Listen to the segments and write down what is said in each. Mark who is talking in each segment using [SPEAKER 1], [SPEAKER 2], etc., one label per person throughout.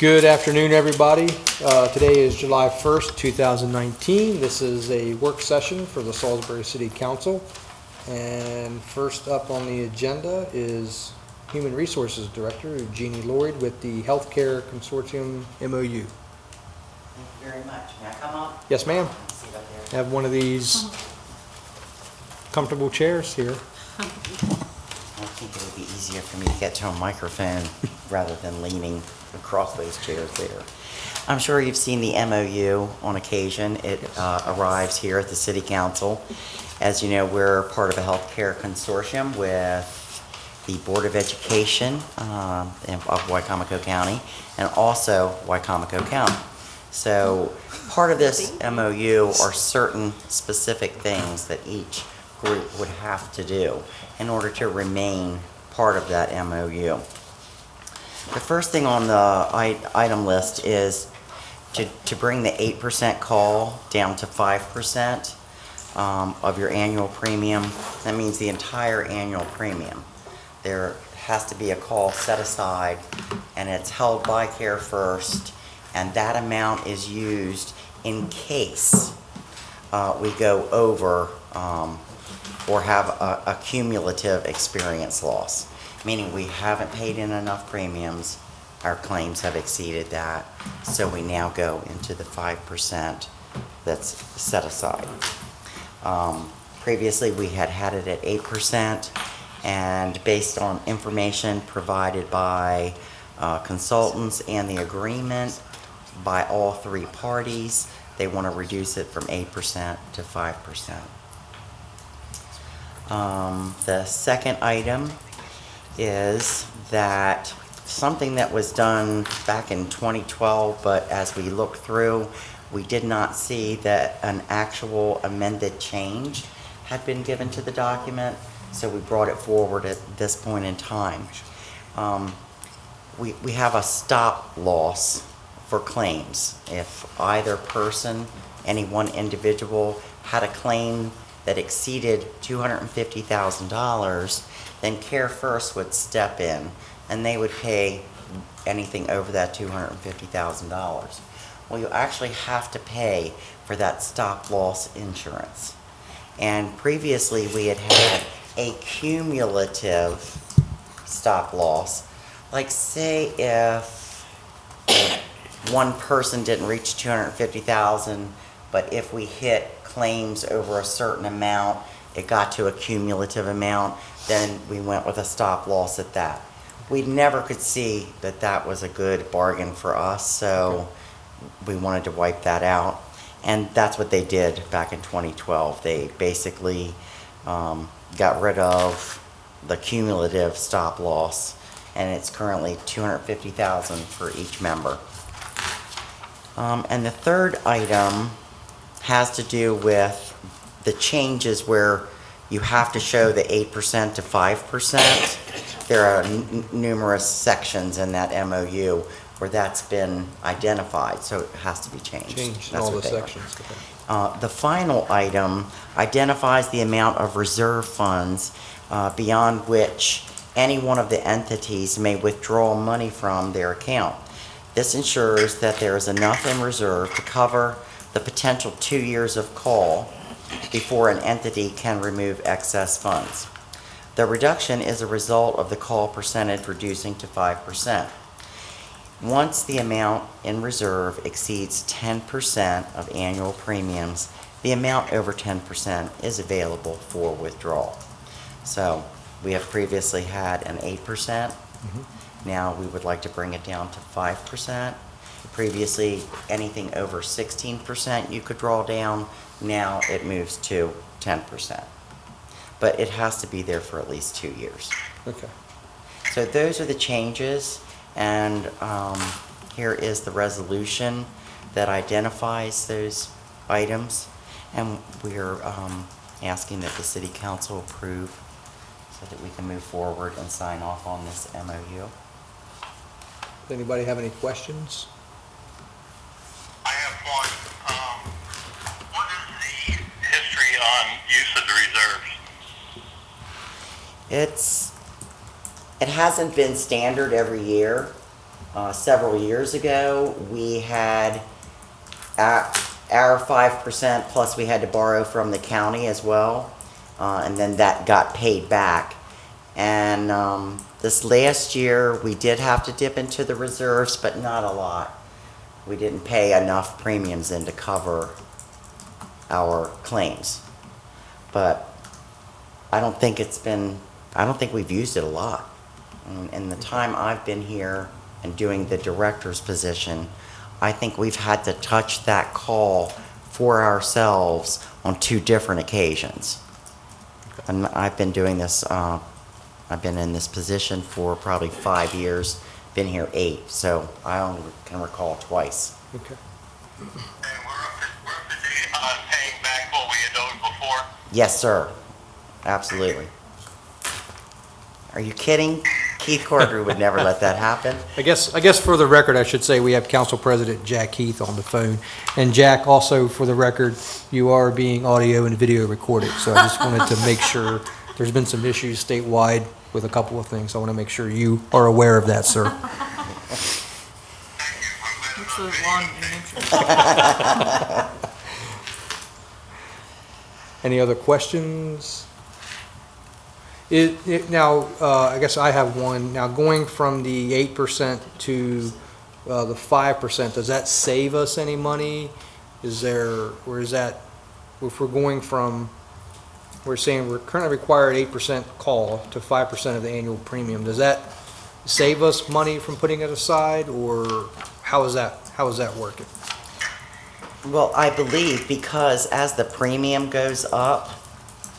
[SPEAKER 1] Good afternoon, everybody. Today is July 1st, 2019. This is a work session for the Salisbury City Council. And first up on the agenda is Human Resources Director Jeannie Lloyd with the Healthcare Consortium MOU.
[SPEAKER 2] Thank you very much. May I come up?
[SPEAKER 1] Yes, ma'am.
[SPEAKER 2] Sit up there.
[SPEAKER 1] Have one of these comfortable chairs here.
[SPEAKER 2] I think it would be easier for me to get to a microphone rather than leaning across those chairs there. I'm sure you've seen the MOU on occasion. It arrives here at the City Council. As you know, we're part of a healthcare consortium with the Board of Education of Wicomico County and also Wicomico County. So part of this MOU are certain specific things that each group would have to do in order to remain part of that MOU. The first thing on the item list is to bring the 8% call down to 5% of your annual premium. That means the entire annual premium. There has to be a call set aside, and it's held by Care First, and that amount is used in case we go over or have a cumulative experience loss, meaning we haven't paid in enough premiums, our claims have exceeded that, so we now go into the 5% that's set aside. Previously, we had it at 8%, and based on information provided by consultants and the agreement by all three parties, they want to reduce it from 8% to 5%. The second item is that something that was done back in 2012, but as we looked through, we did not see that an actual amended change had been given to the document, so we brought it forward at this point in time. We have a stop loss for claims. If either person, any one individual, had a claim that exceeded $250,000, then Care First would step in and they would pay anything over that $250,000. Well, you actually have to pay for that stop loss insurance. And previously we had a cumulative stop loss. Like say if one person didn't reach $250,000, but if we hit claims over a certain amount, it got to a cumulative amount, then we went with a stop loss at that. We never could see that that was a good bargain for us, so we wanted to wipe that out. And that's what they did back in 2012. They basically got rid of the cumulative stop loss, and it's currently $250,000 for each member. And the third item has to do with the changes where you have to show the 8% to 5%. There are numerous sections in that MOU where that's been identified, so it has to be changed.
[SPEAKER 1] Changed in all the sections.
[SPEAKER 2] The final item identifies the amount of reserve funds beyond which any one of the entities may withdraw money from their account. This ensures that there is enough in reserve to cover the potential 2 years of call before an entity can remove excess funds. The reduction is a result of the call percentage reducing to 5%. Once the amount in reserve exceeds 10% of annual premiums, the amount over 10% is available for withdrawal. So we have previously had an 8%. Now we would like to bring it down to 5%. Previously, anything over 16% you could draw down. Now it moves to 10%. But it has to be there for at least 2 years.
[SPEAKER 1] Okay.
[SPEAKER 2] So those are the changes, and here is the resolution that identifies those items, and we're asking that the City Council approve so that we can move forward and sign off on this MOU.
[SPEAKER 1] Does anybody have any questions?
[SPEAKER 3] I have one. What is the history on use of the reserves?
[SPEAKER 2] It hasn't been standard every year. Several years ago, we had our 5% plus we had to borrow from the county as well. And then that got paid back. And this last year, we did have to dip into the reserves, but not a lot. We didn't pay enough premiums in to cover our claims. But I don't think we've used it a lot. In the time I've been here and doing the director's position, I think we've had to touch that call for ourselves on 2 different occasions. And I've been doing this, I've been in this position for probably 5 years, been here 8, so I only can recall twice.
[SPEAKER 1] Okay.
[SPEAKER 3] And we're up to date on paying back what we had owed before?
[SPEAKER 2] Yes, sir. Absolutely. Are you kidding? Keith Corker would never let that happen.
[SPEAKER 1] I guess for the record, I should say we have Council President Jack Heath on the phone. And Jack, also for the record, you are being audio and video recorded. So I just wanted to make sure, there's been some issues statewide with a couple of things. I want to make sure you are aware of that, sir.
[SPEAKER 4] Looks like lawn in New Hampshire.
[SPEAKER 1] Any other questions? Now, I guess I have one. Now, going from the 8% to the 5%, does that save us any money? Is there, or is that, if we're going from, we're saying we're currently required 8% call to 5% of the annual premium, does that save us money from putting it aside, or how is that working?
[SPEAKER 2] Well, I believe because as the premium goes up,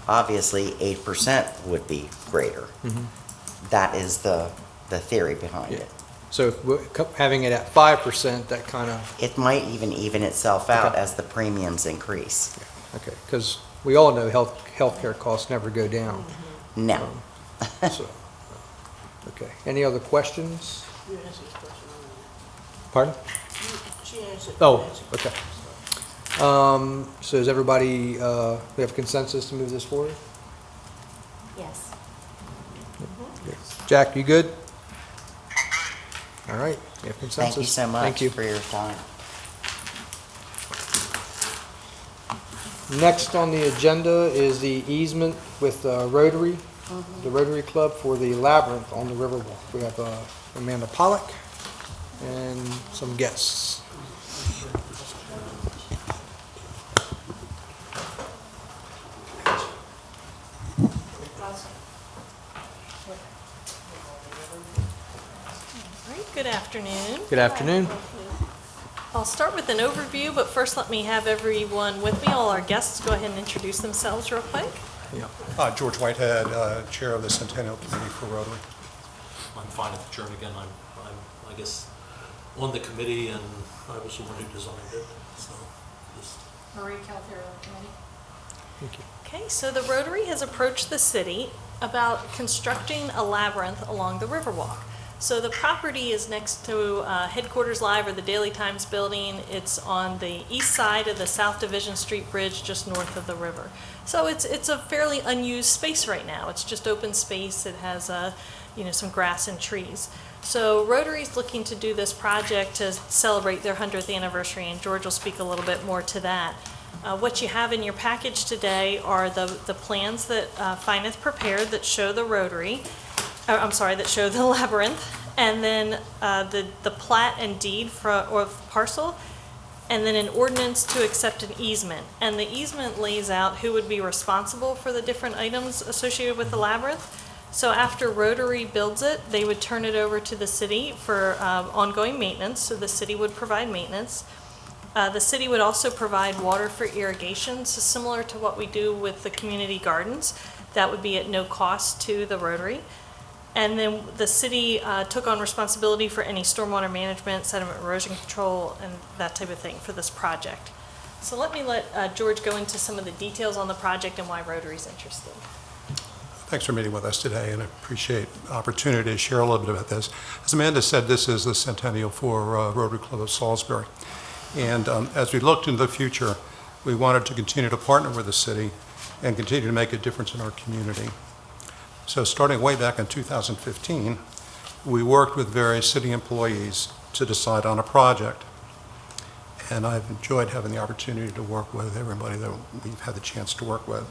[SPEAKER 2] obviously 8% would be greater. That is the theory behind it.
[SPEAKER 1] So if having it at 5%, that kind of,
[SPEAKER 2] It might even itself out
[SPEAKER 1] Okay.
[SPEAKER 2] as the premiums increase.
[SPEAKER 1] okay, because we all know healthcare costs never go down.
[SPEAKER 2] No.
[SPEAKER 1] So, okay. Any other questions?
[SPEAKER 4] You answered the question already.
[SPEAKER 1] Pardon?
[SPEAKER 4] She answered.
[SPEAKER 1] Oh, okay. So is everybody, we have consensus to move this forward?
[SPEAKER 5] Yes.
[SPEAKER 1] Jack, you good? All right, we have consensus.
[SPEAKER 2] Thank you so much
[SPEAKER 1] Thank you.
[SPEAKER 2] for your time.
[SPEAKER 1] Next on the agenda is the easement with Rotary, the Rotary Club for the labyrinth on the Riverwalk. We have Amanda Pollock and some guests.
[SPEAKER 5] All right, good afternoon.
[SPEAKER 1] Good afternoon.
[SPEAKER 5] I'll start with an overview, but first let me have everyone with me, all our guests, go ahead and introduce themselves real quick.
[SPEAKER 1] Yeah.
[SPEAKER 6] George Whitehead, Chair of the Centennial Committee for Rotary.
[SPEAKER 7] I'm fine at the Jernigan. I'm, I guess, on the committee, and I was the one who designed it, so just
[SPEAKER 4] Marie Calthero, committee.
[SPEAKER 1] Thank you.
[SPEAKER 5] Okay, so the Rotary has approached the city about constructing a labyrinth along the Riverwalk. So the property is next to Headquarters Live or the Daily Times building. It's on the east side of the South Division Street Bridge, just north of the river. So it's a fairly unused space right now. It's just open space. It has some grass and trees. So Rotary's looking to do this project to celebrate their 100th anniversary, and George will speak a little bit more to that. What you have in your package today are the plans that Finance prepared that show the Rotary. That show the labyrinth, and then the plat and deed of parcel, and then an ordinance to accept an easement. And the easement lays out who would be responsible for the different items associated with the labyrinth. So after Rotary builds it, they would turn it over to the city for ongoing maintenance, so the city would provide maintenance. The city would also provide water for irrigation, so similar to what we do with the community gardens. That would be at no cost to the Rotary. And then the city took on responsibility for any stormwater management, sediment erosion control, and that type of thing for this project. So let George go into some of the details on the project and why Rotary's interested.
[SPEAKER 6] Thanks for meeting with us today, and I appreciate the opportunity to share a little bit about this. As Amanda said, this is the centennial for Rotary Club of Salisbury. And as we looked into the future, we wanted to continue to partner with the city and continue to make a difference in our community. So starting way back in 2015, we worked with various city employees to decide on a project. And I've enjoyed having the opportunity to work with everybody that we've had the chance to work with.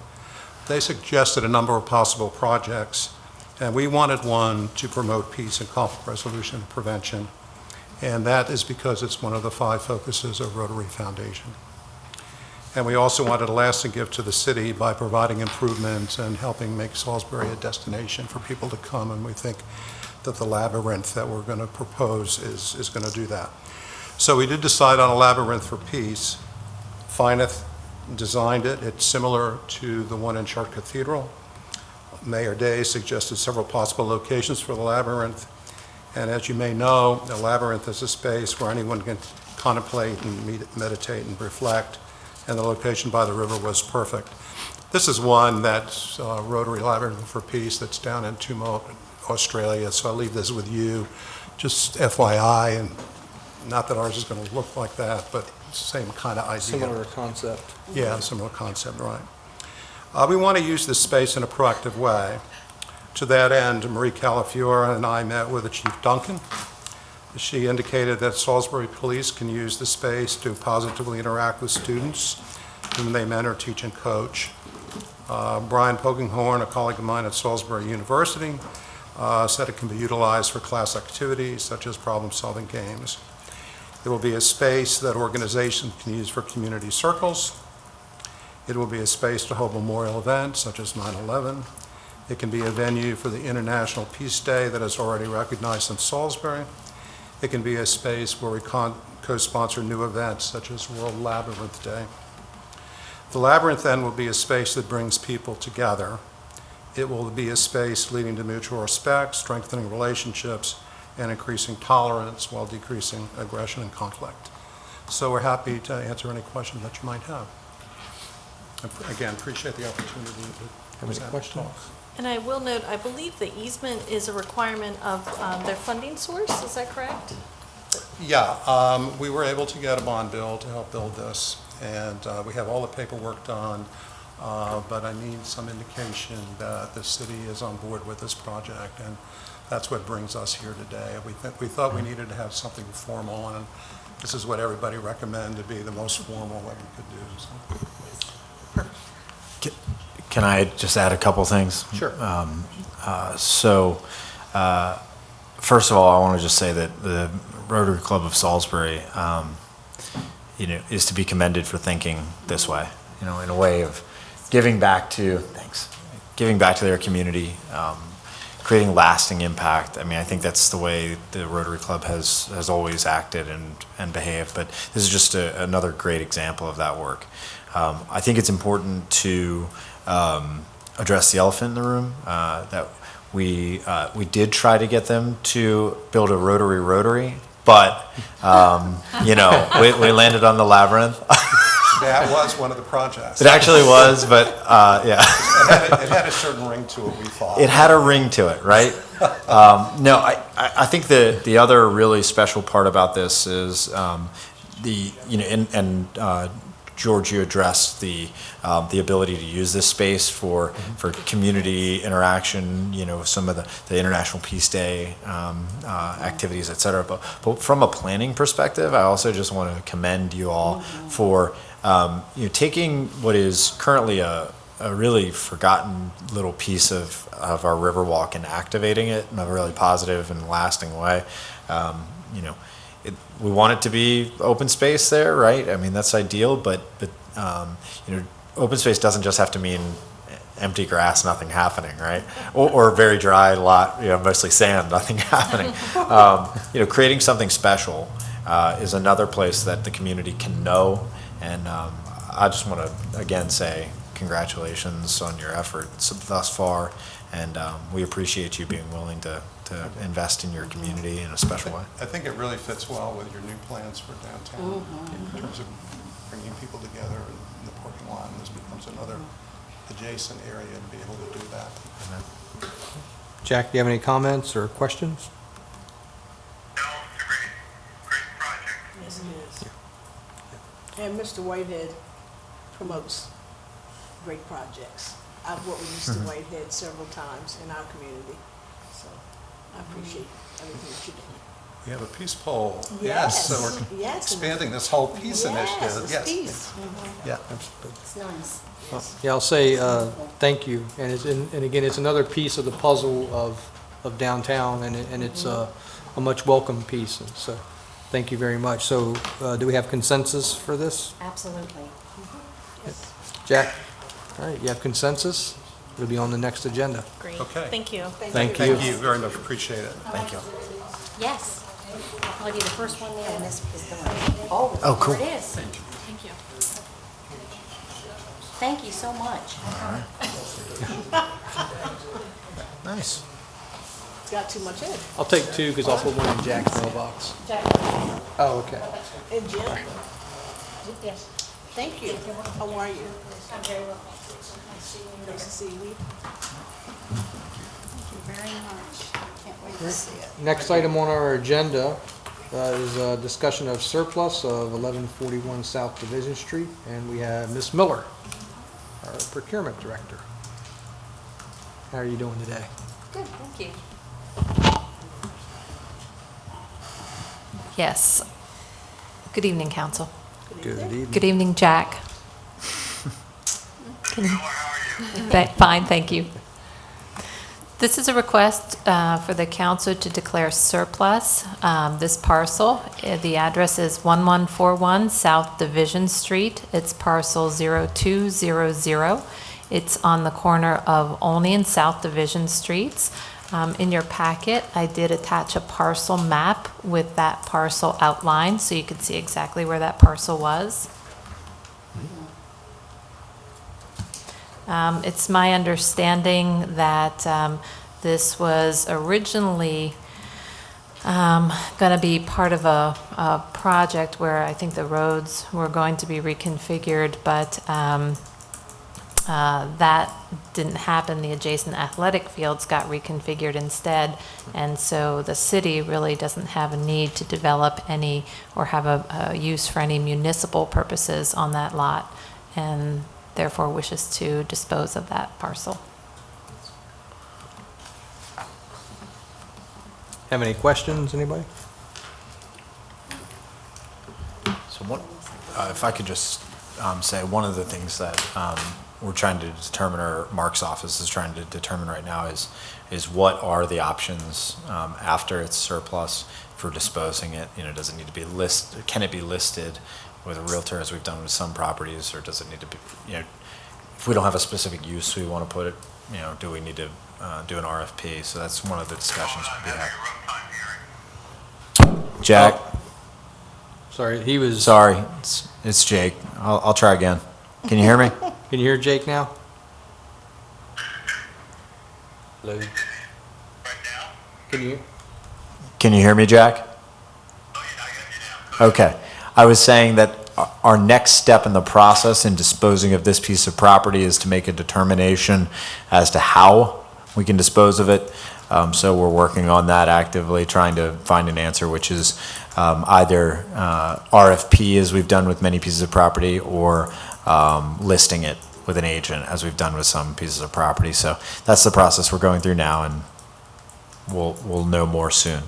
[SPEAKER 6] They suggested a number of possible projects, and we wanted one to promote peace and conflict resolution and prevention, and that is because it's one of the 5 focuses of Rotary Foundation. And we also wanted a lasting gift to the city by providing improvements and helping make Salisbury a destination for people to come, and we think that the labyrinth that we're going to propose is going to do that. So we did decide on a labyrinth for peace. Fyneth designed it. It's similar to the one in Chartres Cathedral. Mayor Day suggested several possible locations for the labyrinth. And as you may know, the labyrinth is a space where anyone can contemplate and meditate and reflect, and the location by the river was perfect. This is one that's Rotary Labyrinth for Peace that's down in Tumut, Australia, so I'll leave this with you. Just FYI, and not that ours is going to look like that, but same kind of idea.
[SPEAKER 1] Similar concept.
[SPEAKER 6] Yeah, similar concept, right. We want to use this space in a proactive way. To that end, Marie Calafiore and I met with the Chief Duncan. She indicated that Salisbury Police can use the space to positively interact with students whom they mentor, teach, and coach. Brian Poginghorn, a colleague of mine at Salisbury University, said it can be utilized for class activities such as problem-solving games. It will be a space that organizations can use for community circles. It will be a space to hold memorial events such as 9/11. It can be a venue for the International Peace Day that is already recognized in Salisbury. It can be a space where we co-sponsor new events such as World Labyrinth Day. The labyrinth then will be a space that brings people together. It will be a space leading to mutual respect, strengthening relationships, and increasing tolerance while decreasing aggression and conflict. So we're happy to answer any questions that you might have. Again, appreciate the opportunity to
[SPEAKER 1] Have any
[SPEAKER 6] present
[SPEAKER 1] questions?
[SPEAKER 6] talk.
[SPEAKER 5] And I will note, I believe the easement is a requirement of their funding source, is that correct?
[SPEAKER 6] Yeah, we were able to get a bond bill to help build this, and we have all the paperwork done, but I need some indication that the city is on board with this project, and that's what brings us here today. We thought we needed to have something formal, and this is what everybody recommended to be the most formal that we could do. So.
[SPEAKER 8] Can I just add a couple things?
[SPEAKER 1] Sure.
[SPEAKER 8] First of all, I want to just say that the Rotary Club of Salisbury, is to be commended for thinking this way. In a way of giving back to their community, creating lasting impact. I mean, I think that's the way the Rotary Club has always acted and behaved. But this is just another great example of that work. I think it's important to address the elephant in the room, that we did try to get them to build a Rotary, but we landed on the labyrinth.
[SPEAKER 6] That was one of the projects.
[SPEAKER 8] It actually was, but yeah.
[SPEAKER 6] It had a certain ring to it, we thought.
[SPEAKER 8] It had a ring to it, right? No, I think the other really special part about this is George, you addressed the ability to use this space for community interaction, some of the International Peace Day activities, et cetera. But from a planning perspective, I also just want to commend you all for taking what is currently a really forgotten little piece of our Riverwalk and activating it in a really positive and lasting way. We want it to be open space there, right? I mean, that's ideal, but open space doesn't just have to mean empty grass, nothing happening, right? Or very dry lot, mostly sand, nothing happening. Creating something special is another place that the community can know, and I just want to again say congratulations on your efforts thus far, and we appreciate you being willing to invest in your community in a special way.
[SPEAKER 6] I think it really fits well with your new plans for downtown in terms of bringing people together in the parking lot, and this becomes another adjacent area to be able to do that.
[SPEAKER 1] Jack, do you have any comments or questions?
[SPEAKER 3] No, it's a great project.
[SPEAKER 4] Yes, it is. And Mr. Whitehead promotes great projects. I've worked with Mr. Whitehead several times in our community, so I appreciate appreciate everything that you're doing.
[SPEAKER 6] We have a peace poll.
[SPEAKER 4] Yes,
[SPEAKER 6] So we're
[SPEAKER 4] yes.
[SPEAKER 6] expanding this whole peace initiative.
[SPEAKER 4] It's
[SPEAKER 6] Yes.
[SPEAKER 4] peace.
[SPEAKER 6] Yeah.
[SPEAKER 4] It's nice.
[SPEAKER 1] Yeah, I'll say thank you, and again, it's another piece of the puzzle of downtown, and it's a much welcome piece, and so, thank you very much. So, do we have consensus for this?
[SPEAKER 9] Absolutely.
[SPEAKER 1] Jack? All right, you have consensus? It'll be on the next agenda.
[SPEAKER 5] Great.
[SPEAKER 6] Okay.
[SPEAKER 5] Thank you.
[SPEAKER 1] Thank you.
[SPEAKER 6] Thank you very much. Appreciate it.
[SPEAKER 8] Thank you.
[SPEAKER 9] Yes. I'll be the first one there, and this is the one. Oh,
[SPEAKER 8] cool.
[SPEAKER 9] there it is.
[SPEAKER 5] Thank you.
[SPEAKER 9] Thank you so much.
[SPEAKER 8] Nice.
[SPEAKER 4] It's got too much in it.
[SPEAKER 1] I'll take two, because I'll put one in Jack's mailbox. Oh, okay.
[SPEAKER 4] And Jim? Yes. Thank you. How are you?
[SPEAKER 9] I'm very well.
[SPEAKER 4] Nice to see you.
[SPEAKER 9] Thank you very much. Can't wait to see it.
[SPEAKER 1] Next item on our agenda is a discussion of surplus of 1141 South Division Street, and we have Ms. Miller, our procurement director. How are you doing today?
[SPEAKER 9] Good, thank you.
[SPEAKER 10] Yes. Good evening, council.
[SPEAKER 1] Good evening.
[SPEAKER 10] Good evening, Jack. Can you- Fine, thank you. This is a request for the council to declare surplus this parcel. The address is 1141 South Division Street. It's parcel 0200. It's on the corner of Olney and South Division Streets. In your packet, I did attach a parcel map with that parcel outlined, so you could see exactly where that parcel was. It's my understanding that this was originally going to be part of a project where I think the roads were going to be reconfigured, but that didn't happen. The adjacent athletic fields got reconfigured instead, and so the city really doesn't have a need to develop any or have a use for any municipal purposes on that lot, and therefore wishes to dispose of that parcel.
[SPEAKER 1] Have any questions, anybody?
[SPEAKER 8] So what, if I could just say, one of the things that we're trying to determine, or Mark's office is trying to determine right now, is what are the options after it's surplus for disposing it? You know, does it need to be listed? Can it be listed with a realtor, as we've done with some properties, or does it need to be, you know, if we don't have a specific use we want to put it, you know, do we need to do an RFP? So that's one of the discussions we have. Jack,
[SPEAKER 1] Sorry, he was.
[SPEAKER 8] sorry, it's Jake. I'll try again. Can you hear me?
[SPEAKER 1] Can you hear Jake now? Hello?
[SPEAKER 3] Right now?
[SPEAKER 1] Can you?
[SPEAKER 8] Hear me, Jack?
[SPEAKER 3] Oh, yeah, I got you now.
[SPEAKER 8] Okay. I was saying that our next step in the process in disposing of this piece of property is to make a determination as to how we can dispose of it. So we're working on that actively, trying to find an answer, which is either RFP, as we've done with many pieces of property, or listing it with an agent, as we've done with some pieces of property. So that's the process we're going through now, and we'll know more soon.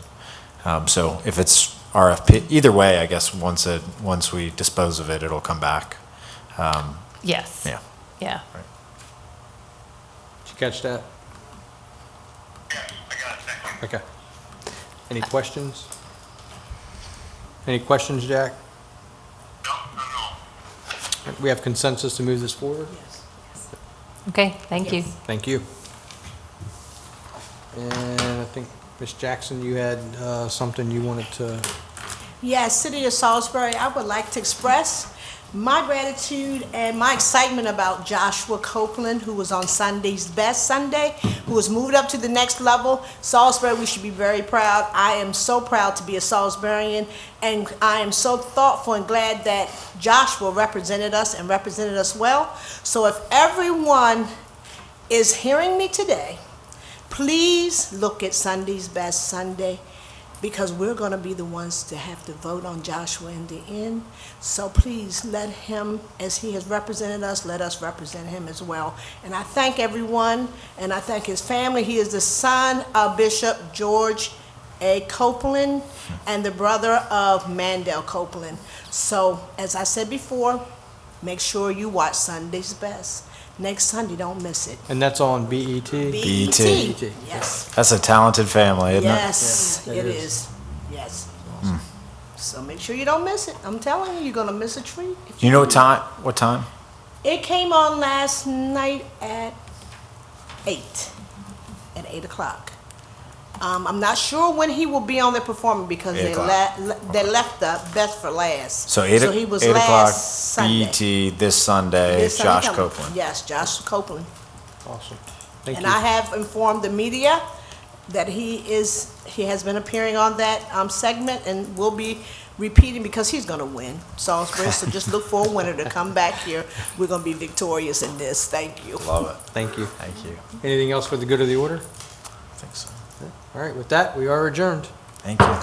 [SPEAKER 8] So if it's RFP, either way, I guess once we dispose of it, it'll come back.
[SPEAKER 10] Yes.
[SPEAKER 8] Yeah.
[SPEAKER 10] Yeah.
[SPEAKER 1] Did you catch that?
[SPEAKER 3] Yes, I got it, thank you.
[SPEAKER 1] Okay. Any questions? Any questions, Jack?
[SPEAKER 3] No, no.
[SPEAKER 1] We have consensus to move this forward?
[SPEAKER 4] Yes.
[SPEAKER 10] Okay, thank you.
[SPEAKER 1] Thank you. And I think, Ms. Jackson, you had something you wanted to,
[SPEAKER 4] Yes, City of Salisbury, I would like to express my gratitude and my excitement about Joshua Copeland, who was on Sunday's Best Sunday, who was moved up to the next level. Salisbury, we should be very proud. I am so proud to be a Salisburian, and I am so thoughtful and glad that Joshua represented us and represented us well. So if everyone is hearing me today, please look at Sunday's Best Sunday, because we're going to be the ones to have to vote on Joshua in the end. So please let him, as he has represented us, let us represent him as well. And I thank everyone, and I thank his family. He is the son of Bishop George A. Copeland and the brother of Mandel Copeland. So, as I said before, make sure you watch Sunday's Best. Next Sunday, don't miss it.
[SPEAKER 1] And that's on BET?
[SPEAKER 4] BET.
[SPEAKER 1] BET.
[SPEAKER 4] Yes.
[SPEAKER 8] That's a talented family, isn't it?
[SPEAKER 4] Yes,
[SPEAKER 1] Yeah,
[SPEAKER 4] it
[SPEAKER 1] it
[SPEAKER 4] is. Yes. So make sure you don't miss it. I'm telling you, you're gonna miss a treat. if
[SPEAKER 8] You know what
[SPEAKER 4] do.
[SPEAKER 8] time? What time?
[SPEAKER 4] It came on last night at 8. At 8 o'clock. I'm not sure when he will be on there performing because
[SPEAKER 8] 8
[SPEAKER 4] they left the best for last.
[SPEAKER 8] So 8
[SPEAKER 4] he was
[SPEAKER 8] 8 o'clock
[SPEAKER 4] last Sunday.
[SPEAKER 8] BET this Sunday,
[SPEAKER 4] This Sunday
[SPEAKER 8] Josh
[SPEAKER 4] coming.
[SPEAKER 8] Copeland.
[SPEAKER 4] Yes, Josh Copeland.
[SPEAKER 1] Awesome. Thank
[SPEAKER 4] And
[SPEAKER 1] you.
[SPEAKER 4] I have informed the media that he has been appearing on that segment and will be repeating because he's gonna win Salisbury. So just look for a winner to come back here. We're gonna be victorious in this. Thank you.
[SPEAKER 8] Love it.
[SPEAKER 1] Thank you.
[SPEAKER 8] Thank you.
[SPEAKER 1] Anything else for the good of the order?
[SPEAKER 8] I think so.
[SPEAKER 1] All right, with that, we are adjourned.
[SPEAKER 8] Thank you.